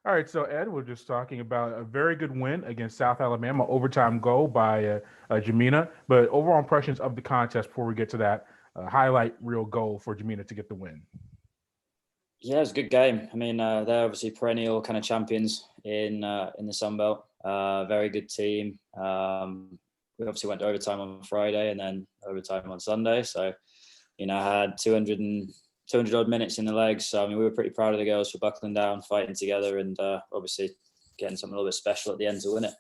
All right, so Ed, we're just talking about a very good win against South Alabama, overtime goal by Jimena. But overall impressions of the contest before we get to that highlight real goal for Jimena to get the win. Yeah, it was a good game. I mean, they're obviously perennial kind of champions in the Sun Belt. Very good team. We obviously went to overtime on Friday and then overtime on Sunday. So, I had 200 odd minutes in the legs. So, I mean, we were pretty proud of the girls for buckling down, fighting together, and obviously getting something a little bit special at the end to win it.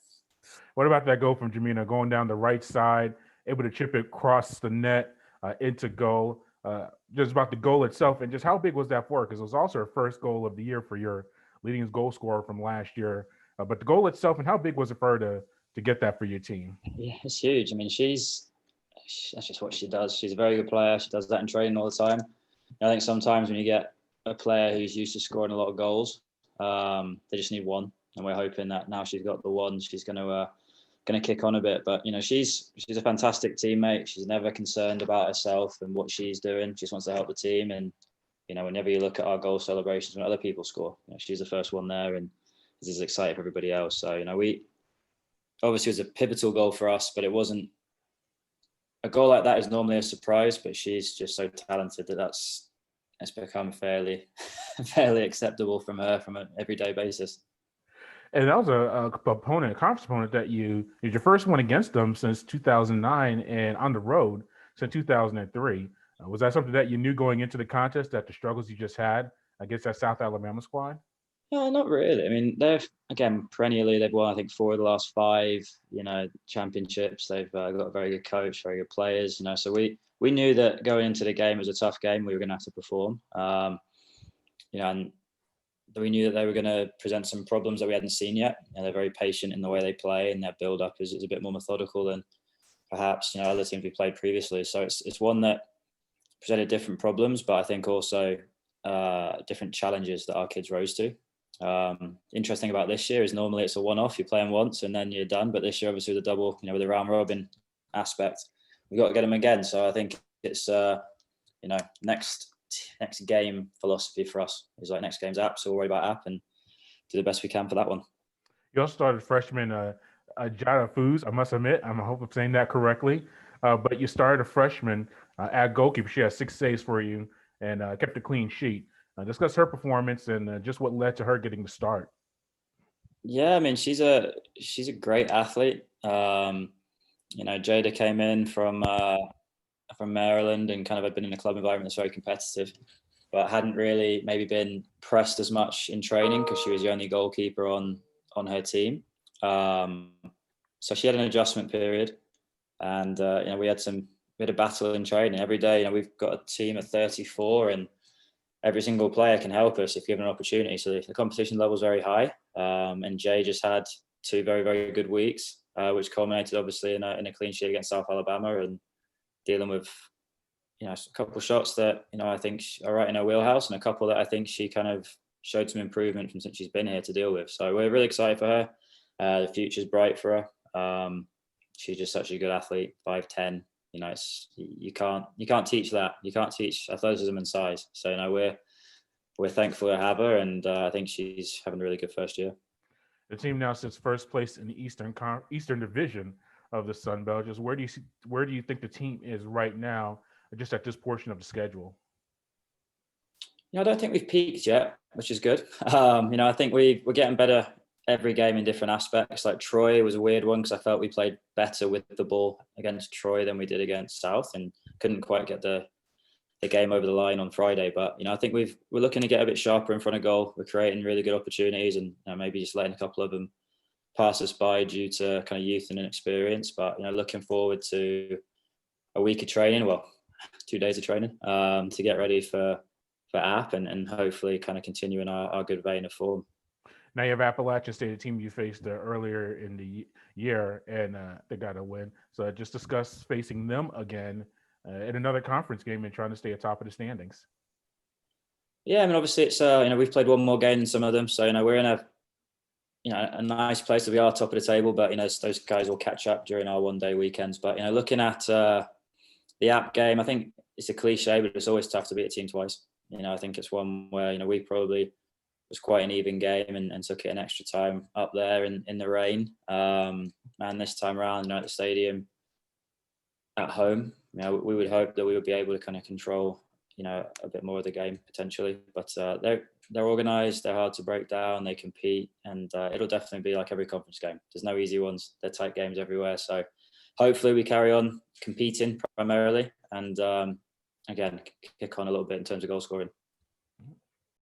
What about that goal from Jimena going down the right side, able to chip it across the net into goal? Just about the goal itself and just how big was that for her? Because it was also her first goal of the year for your leading goal scorer from last year. But the goal itself and how big was it for her to get that for your team? Yeah, it's huge. I mean, that's just what she does. She's a very good player. She does that in training all the time. I think sometimes when you get a player who's used to scoring a lot of goals, they just need one, and we're hoping that now she's got the one, she's going to kick on a bit. But she's a fantastic teammate. She's never concerned about herself and what she's doing. She just wants to help the team. And whenever you look at our goal celebrations when other people score, she's the first one there, and this is exciting for everybody else. So we obviously it was a pivotal goal for us, but it wasn't a goal like that is normally a surprise. But she's just so talented that it's become fairly acceptable from her from an everyday basis. And that was a conference opponent that is your first one against them since 2009 and on the road since 2003. Was that something that you knew going into the contest that the struggles you just had against that South Alabama squad? No, not really. I mean, perennially they've won, I think, 4 of the last 5, championships. They've got a very good coach, very good players, So we knew that going into the game was a tough game. We were going to have to perform, and we knew that they were going to present some problems that we hadn't seen yet. They're very patient in the way they play, and their build-up is a bit more methodical than perhaps other teams we played previously. So it's one that presented different problems, but I think also different challenges that our kids rose to. Interesting about this year is normally it's a one-off. You play them once and then you're done. But this year, obviously, with the double, with the round robin aspect, we've got to get them again. So I think it's next game philosophy for us is like next game's app. So we'll worry about app and do the best we can for that one. You also started freshman Jaddah Foos. I must admit, I hope I'm saying that correctly. But you started a freshman at goalkeeper. She has 6 saves for you and kept a clean sheet. Discuss her performance and just what led to her getting the start. Yeah, I mean, she's a great athlete. Jaddah came in from Maryland and kind of had been in a club environment that's very competitive, but hadn't really maybe been pressed as much in training because she was the only goalkeeper on her team. So she had an adjustment period, and we had a battle in training every day. We've got a team of 34, and every single player can help us if given an opportunity. So the competition level is very high, and Jay just had 2 very, very good weeks, which culminated obviously in a clean sheet against South Alabama and dealing with a couple of shots that I think are right in her wheelhouse, and a couple that I think she kind of showed some improvement from since she's been here to deal with. So we're really excited for her. The future's bright for her. She's just such a good athlete, 5'10". You can't teach that. You can't teach athleticism and size. So we're thankful to have her, and I think she's having a really good first year. The team now sits first place in the Eastern Division of the Sun Belt. Just where do you think the team is right now, just at this portion of the schedule? I don't think we've peaked yet, which is good. I think we're getting better every game in different aspects. Like Troy was a weird one because I felt we played better with the ball against Troy than we did against South, and couldn't quite get the game over the line on Friday. But I think we're looking to get a bit sharper in front of goal. We're creating really good opportunities, and maybe just letting a couple of them pass us by due to kind of youth and inexperience. But looking forward to a week of training, 2 days of training, to get ready for app and hopefully kind of continue in our good vein of form. Now you have Appalachian State, a team you faced earlier in the year, and they got a win. So just discuss facing them again in another conference game and trying to stay atop of the standings. Yeah, I mean, obviously it's we've played one more game than some of them, so we're in a nice place. We are top of the table, but those guys will catch up during our 1-day weekends. But looking at the app game, I think it's a cliche, but it's always tough to beat a team twice. I think it's one where we probably was quite an even game and took it an extra time up there in the rain. And this time around, at the stadium at home, we would hope that we would be able to kind of control, a bit more of the game potentially. But they're organised, they're hard to break down, they compete, and it'll definitely be like every conference game. There's no easy ones. They're tight games everywhere. So hopefully we carry on competing primarily and, again, kick on a little bit in terms of goal scoring.